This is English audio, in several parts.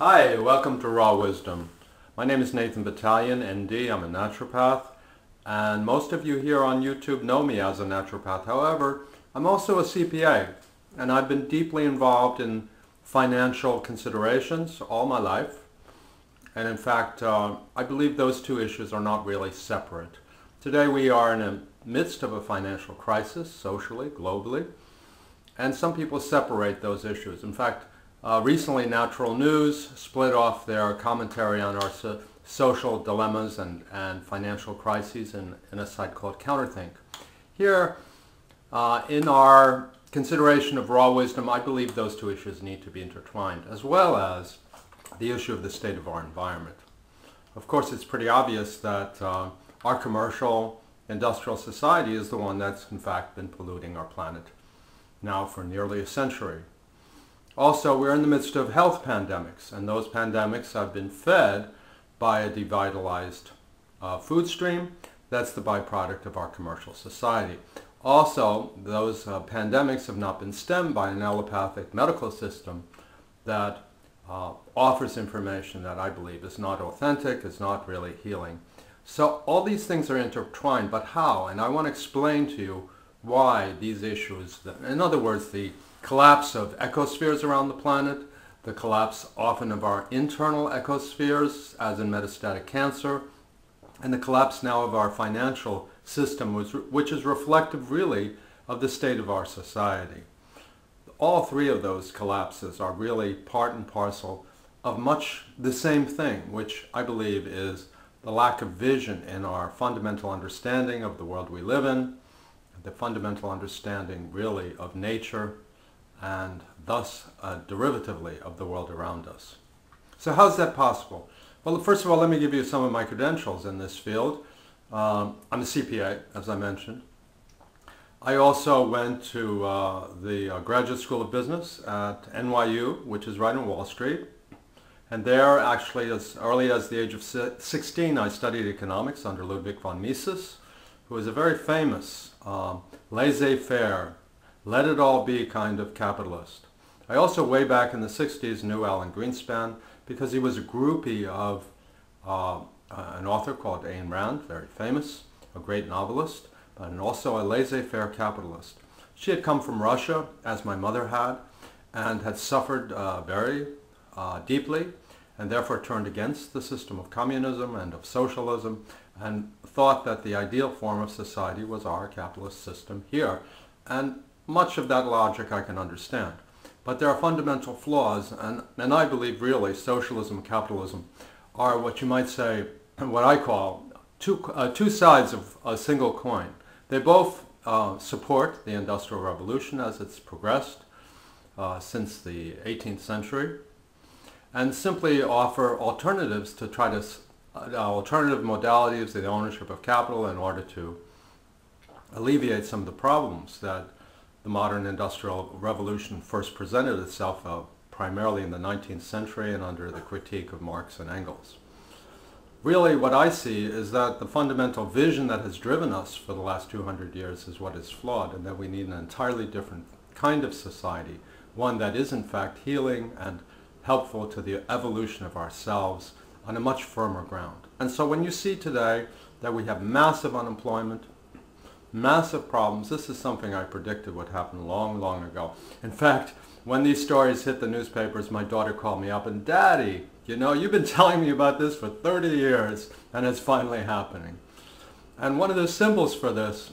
Hi, welcome to Raw Wisdom. My name is Nathan Battalion, ND. I'm a naturopath, and most of you here on YouTube know me as a naturopath. However, I'm also a CPA, and I've been deeply involved in financial considerations all my life. And in fact, I believe those two issues are not really separate. Today we are in the midst of a financial crisis, socially, globally, and some people separate those issues. In fact, recently Natural News split off their commentary on our social dilemmas and financial crises in a site called Counterthink. Here, in our consideration of raw wisdom, I believe those two issues need to be intertwined, as well as the issue of the state of our environment. Of course, it's pretty obvious that our commercial, industrial society is the one that's in fact been polluting our planet now for nearly a century. Also, we're in the midst of health pandemics, and those pandemics have been fed by a devitalized food stream. That's the byproduct of our commercial society. Also, those pandemics have not been stemmed by an allopathic medical system that offers information that I believe is not authentic, is not really healing. So all these things are intertwined, but how? And I want to explain to you why these issues, in other words, the collapse of ecospheres around the planet, the collapse often of our internal ecospheres, as in metastatic cancer, and the collapse now of our financial system, which is reflective really of the state of our society. All three of those collapses are really part and parcel of much the same thing, which I believe is the lack of vision in our fundamental understanding of the world we live in, the fundamental understanding really of nature, and thus derivatively of the world around us. So how is that possible? Well, first of all, let me give you some of my credentials in this field. I'm a CPA, as I mentioned. I also went to the Graduate School of Business at NYU, which is right on Wall Street. And there, actually, as early as the age of 16, I studied economics under Ludwig von Mises, who was a very famous laissez-faire, let it all be kind of capitalist. I also, way back in the 60s, knew Alan Greenspan because he was a groupie of an author called Ayn Rand, very famous, a great novelist, and also a laissez-faire capitalist. She had come from Russia, as my mother had, and had suffered very deeply, and therefore turned against the system of communism and of socialism, and thought that the ideal form of society was our capitalist system here. And much of that logic I can understand. But there are fundamental flaws, and I believe really socialism and capitalism are what you might say, what I call, two sides of a single coin. They both support the Industrial Revolution as it's progressed since the 18th century, and simply offer alternatives to try to, alternative modalities of the ownership of capital in order to alleviate some of the problems that the modern Industrial Revolution first presented itself primarily in the 19th century and under the critique of Marx and Engels. Really, what I see is that the fundamental vision that has driven us for the last 200 years is what is flawed, and that we need an entirely different kind of society, one that is in fact healing and helpful to the evolution of ourselves on a much firmer ground. And so when you see today that we have massive unemployment, massive problems, this is something I predicted would happen long, long ago. In fact, when these stories hit the newspapers, my daughter called me up and, "Daddy, you know, you've been telling me about this for 30 years, and it's finally happening." And one of the symbols for this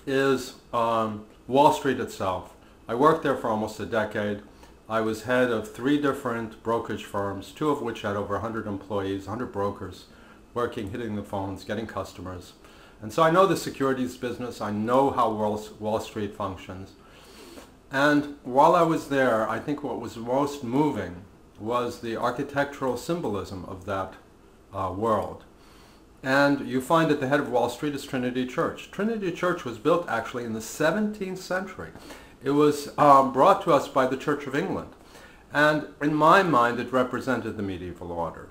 is Wall Street itself. I worked there for almost a decade. I was head of 3 different brokerage firms, 2 of which had over 100 employees, 100 brokers working, hitting the phones, getting customers. And so I know the securities business, I know how Wall Street functions. And while I was there, I think what was most moving was the architectural symbolism of that world. And you find at the head of Wall Street is Trinity Church. Trinity Church was built actually in the 17th century. It was brought to us by the Church of England. And in my mind, it represented the medieval order.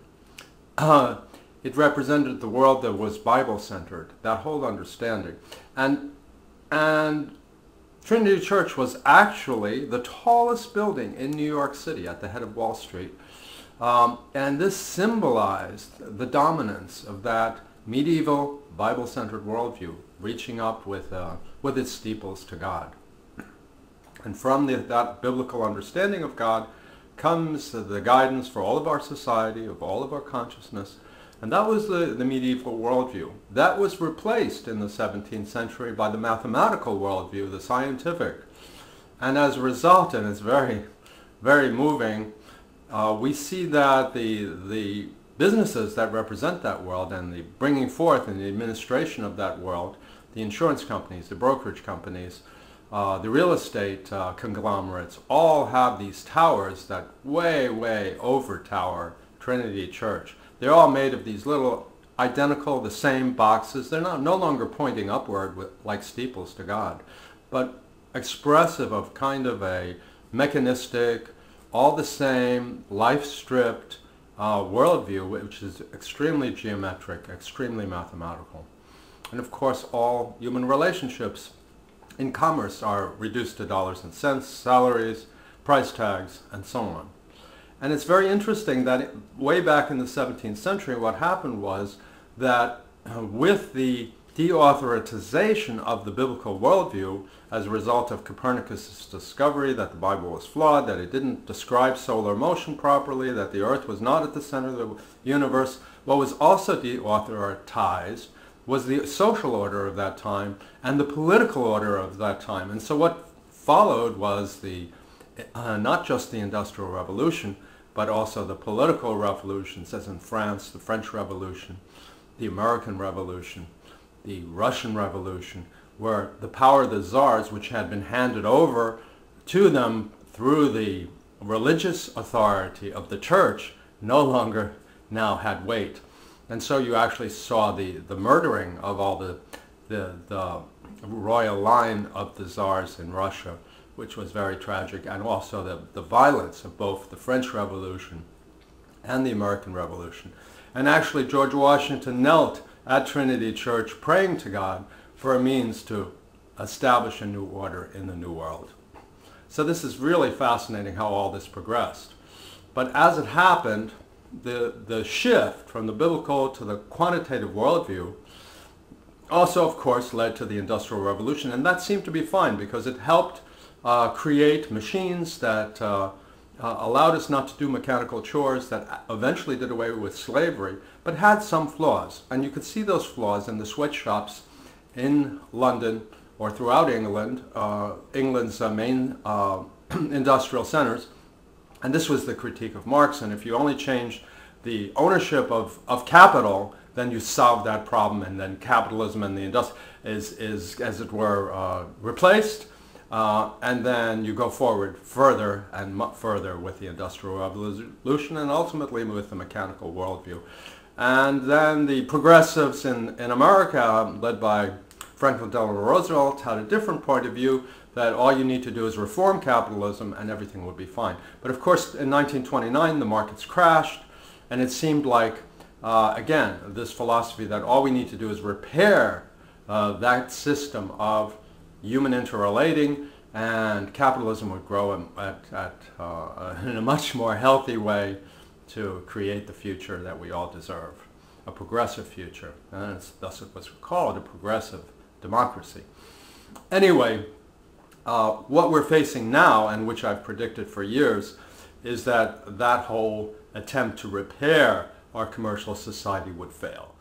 It represented the world that was Bible-centered, that whole understanding. And Trinity Church was actually the tallest building in New York City at the head of Wall Street. And this symbolized the dominance of that medieval Bible-centered worldview, reaching up with its steeples to God. And from that biblical understanding of God comes the guidance for all of our society, of all of our consciousness. And that was the medieval worldview. That was replaced in the 17th century by the mathematical worldview, the scientific. And as a result, and it's very, very moving, we see that the businesses that represent that world and the bringing forth and the administration of that world, the insurance companies, the brokerage companies, the real estate conglomerates, all have these towers that way, way overtower Trinity Church. They're all made of these little identical, the same boxes. They're no longer pointing upward like steeples to God, but expressive of kind of a mechanistic, all the same, life-stripped worldview, which is extremely geometric, extremely mathematical. And of course, all human relationships in commerce are reduced to dollars and cents, salaries, price tags, and so on. And it's very interesting that way back in the 17th century, what happened was that with the deauthorization of the biblical worldview as a result of Copernicus' discovery that the Bible was flawed, that it didn't describe solar motion properly, that the earth was not at the center of the universe, what was also deauthorized was the social order of that time and the political order of that time. And so what followed was not just the Industrial Revolution, but also the political revolutions, as in France, the French Revolution, the American Revolution, the Russian Revolution, where the power of the czars, which had been handed over to them through the religious authority of the church, no longer now had weight. And so you actually saw the murdering of all the royal line of the czars in Russia, which was very tragic, and also the violence of both the French Revolution and the American Revolution. And actually George Washington knelt at Trinity Church praying to God for a means to establish a new order in the New World. So this is really fascinating how all this progressed. But as it happened, the shift from the biblical to the quantitative worldview also, of course, led to the Industrial Revolution, and that seemed to be fine because it helped create machines that allowed us not to do mechanical chores, that eventually did away with slavery, but had some flaws. And you could see those flaws in the sweatshops in London or throughout England, England's main industrial centers. And this was the critique of Marx. And if you only change the ownership of capital, then you solve that problem, and then capitalism and the industry is as it were, replaced. And then you go forward further and further with the Industrial Revolution and ultimately with the mechanical worldview. And then the progressives in America, led by Franklin Delano Roosevelt, had a different point of view that all you need to do is reform capitalism and everything will be fine. But of course, in 1929, the markets crashed, and it seemed like, again, this philosophy that all we need to do is repair that system of human interrelating, and capitalism would grow in a much more healthy way to create the future that we all deserve, a progressive future. And thus it was called a progressive democracy. Anyway, what we're facing now, and which I've predicted for years, is that whole attempt to repair our commercial society would fail.